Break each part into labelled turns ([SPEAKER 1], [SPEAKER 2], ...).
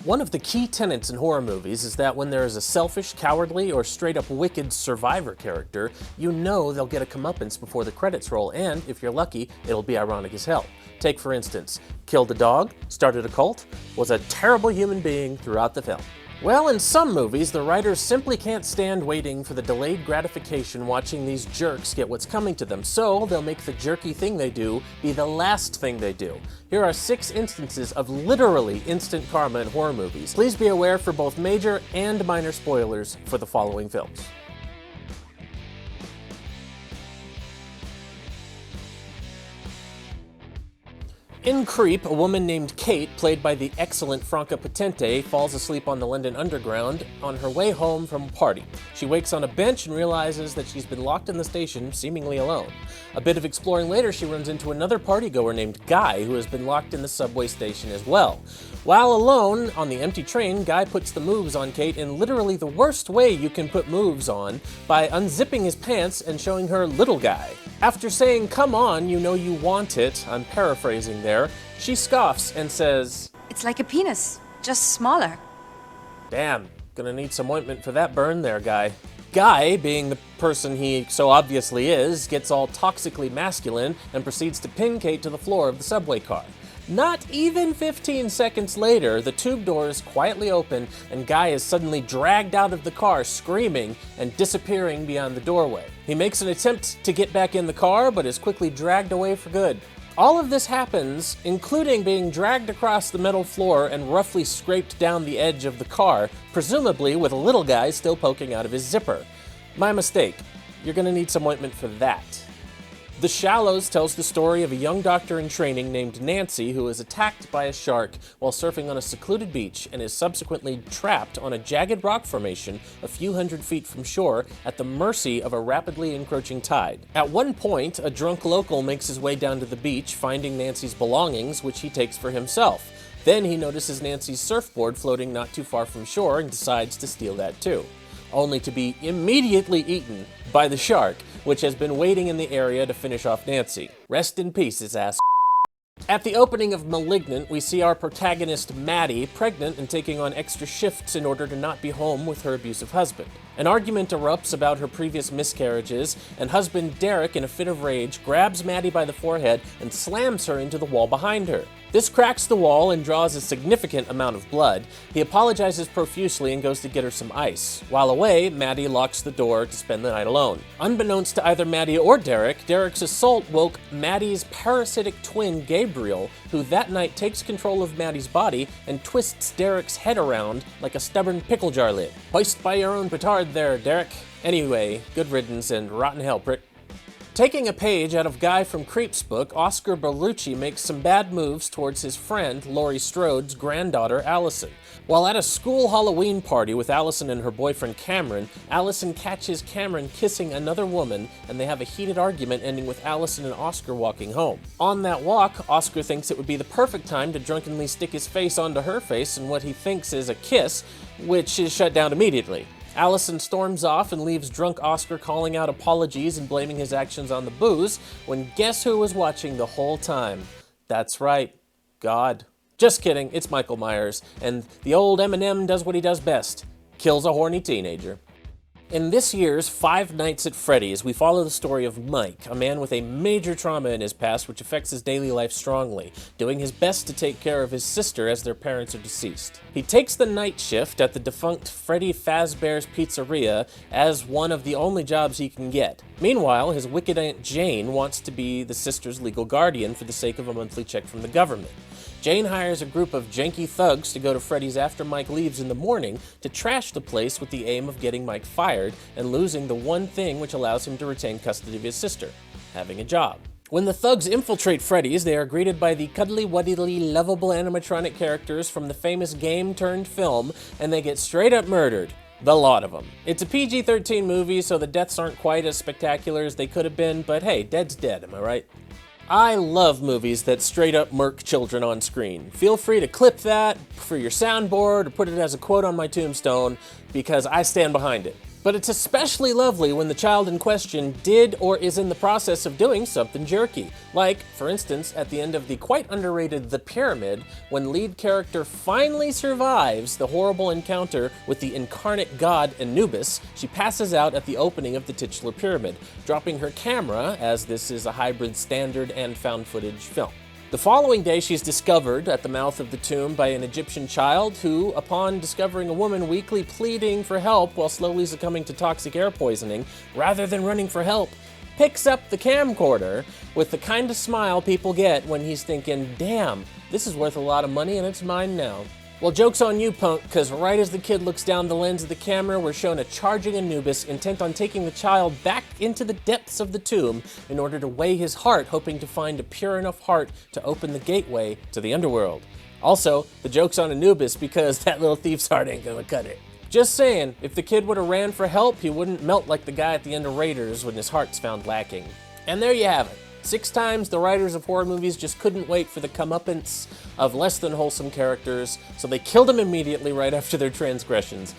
[SPEAKER 1] One of the key tenets in horror movies is that when there is a selfish, cowardly, or straight-up wicked survivor character, you know they'll get a comeuppance before the credits roll, and, if you're lucky, it'll be ironic as hell. Take, for instance, killed a dog, started a cult, was a terrible human being throughout the film. Well, in some movies, the writers simply can't stand waiting for the delayed gratification watching these jerks get what's coming to them, so they'll make the jerky thing they do be the last thing they do. Here are 6 instances of literally instant karma in horror movies. Please be aware for both major and minor spoilers for the following films. In Creep, a woman named Kate, played by the excellent Franca Potente, falls asleep on the London Underground on her way home from a party. She wakes on a bench and realizes that she's been locked in the station, seemingly alone. A bit of exploring later, she runs into another partygoer named Guy, who has been locked in the subway station as well. While alone on the empty train, Guy puts the moves on Kate in literally the worst way you can put moves on, by unzipping his pants and showing her little Guy. After saying, "Come on, you know you want it," I'm paraphrasing there, she scoffs and says,
[SPEAKER 2] "It's like a penis, just smaller."
[SPEAKER 1] Damn, gonna need some ointment for that burn there, Guy. Guy, being the person he so obviously is, gets all toxically masculine and proceeds to pin Kate to the floor of the subway car. Not even 15 seconds later, the tube doors quietly open and Guy is suddenly dragged out of the car screaming and disappearing beyond the doorway. He makes an attempt to get back in the car, but is quickly dragged away for good. All of this happens, including being dragged across the metal floor and roughly scraped down the edge of the car, presumably with a little Guy still poking out of his zipper. My mistake. You're gonna need some ointment for that. The Shallows tells the story of a young doctor in training named Nancy who is attacked by a shark while surfing on a secluded beach and is subsequently trapped on a jagged rock formation a few hundred feet from shore at the mercy of a rapidly encroaching tide. At one point, a drunk local makes his way down to the beach, finding Nancy's belongings, which he takes for himself. Then he notices Nancy's surfboard floating not too far from shore and decides to steal that too, only to be immediately eaten by the shark, which has been waiting in the area to finish off Nancy. Rest in peace, his ass. At the opening of Malignant, we see our protagonist, Maddie, pregnant and taking on extra shifts in order to not be home with her abusive husband. An argument erupts about her previous miscarriages, and husband Derek, in a fit of rage, grabs Maddie by the forehead and slams her into the wall behind her. This cracks the wall and draws a significant amount of blood. He apologizes profusely and goes to get her some ice. While away, Maddie locks the door to spend the night alone. Unbeknownst to either Maddie or Derek, Derek's assault woke Maddie's parasitic twin, Gabriel, who that night takes control of Maddie's body and twists Derek's head around like a stubborn pickle jar lid. Hoist by your own petard there, Derek. Anyway, good riddance and rotten hell, prick. Taking a page out of Guy from Creep's book, Oscar Berlucci makes some bad moves towards his friend, Laurie Strode's granddaughter, Allison. While at a school Halloween party with Allison and her boyfriend Cameron, Allison catches Cameron kissing another woman, and they have a heated argument ending with Allison and Oscar walking home. On that walk, Oscar thinks it would be the perfect time to drunkenly stick his face onto her face in what he thinks is a kiss, which is shut down immediately. Allison storms off and leaves drunk Oscar calling out apologies and blaming his actions on the booze, when guess who was watching the whole time? That's right, God. Just kidding, it's Michael Myers, and the old Eminem does what he does best, kills a horny teenager. In this year's Five Nights at Freddy's, we follow the story of Mike, a man with a major trauma in his past which affects his daily life strongly, doing his best to take care of his sister as their parents are deceased. He takes the night shift at the defunct Freddy Fazbear's Pizzeria as one of the only jobs he can get. Meanwhile, his wicked Aunt Jane wants to be the sister's legal guardian for the sake of a monthly check from the government. Jane hires a group of janky thugs to go to Freddy's after Mike leaves in the morning to trash the place with the aim of getting Mike fired and losing the one thing which allows him to retain custody of his sister, having a job. When the thugs infiltrate Freddy's, they are greeted by the cuddly-wuddly, lovable animatronic characters from the famous game-turned-film, and they get straight up murdered. The lot of them. It's a PG-13 movie, so the deaths aren't quite as spectacular as they could have been, but hey, dead's dead, am I right? I love movies that straight up murk children on screen. Feel free to clip that for your soundboard or put it as a quote on my tombstone, because I stand behind it. But it's especially lovely when the child in question did or is in the process of doing something jerky. Like, for instance, at the end of the quite underrated The Pyramid, when lead character finally survives the horrible encounter with the incarnate god Anubis, she passes out at the opening of the titular pyramid, dropping her camera, as this is a hybrid standard and found footage film. The following day, she's discovered at the mouth of the tomb by an Egyptian child who, upon discovering a woman weakly pleading for help while slowly succumbing to toxic air poisoning, rather than running for help, picks up the camcorder with the kind of smile people get when he's thinking, damn, this is worth a lot of money and it's mine now. Well, joke's on you, punk, because right as the kid looks down the lens of the camera, we're shown a charging Anubis intent on taking the child back into the depths of the tomb in order to weigh his heart, hoping to find a pure enough heart to open the gateway to the underworld. Also, the joke's on Anubis because that little thief's heart ain't gonna cut it. Just saying, if the kid would have ran for help, he wouldn't melt like the guy at the end of Raiders when his heart's found lacking. And there you have it. 6 times the writers of horror movies just couldn't wait for the comeuppance of less than wholesome characters, so they killed them immediately right after their transgressions.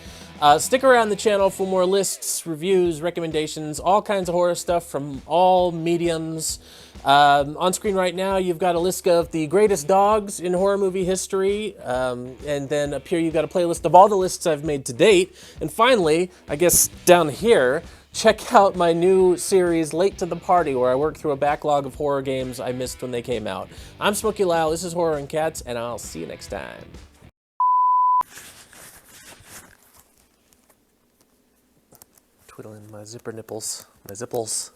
[SPEAKER 1] Stick around the channel for more lists, reviews, recommendations, all kinds of horror stuff from all mediums. On screen right now, you've got a list of the greatest dogs in horror movie history, and then up here you've got a playlist of all the lists I've made to date. And finally, I guess down here, check out my new series, Late to the Party, where I work through a backlog of horror games I missed when they came out. I'm Smokey Lyle, this is Horror and Cats, and I'll see you next time. Twiddling my zipper nipples, my zipples.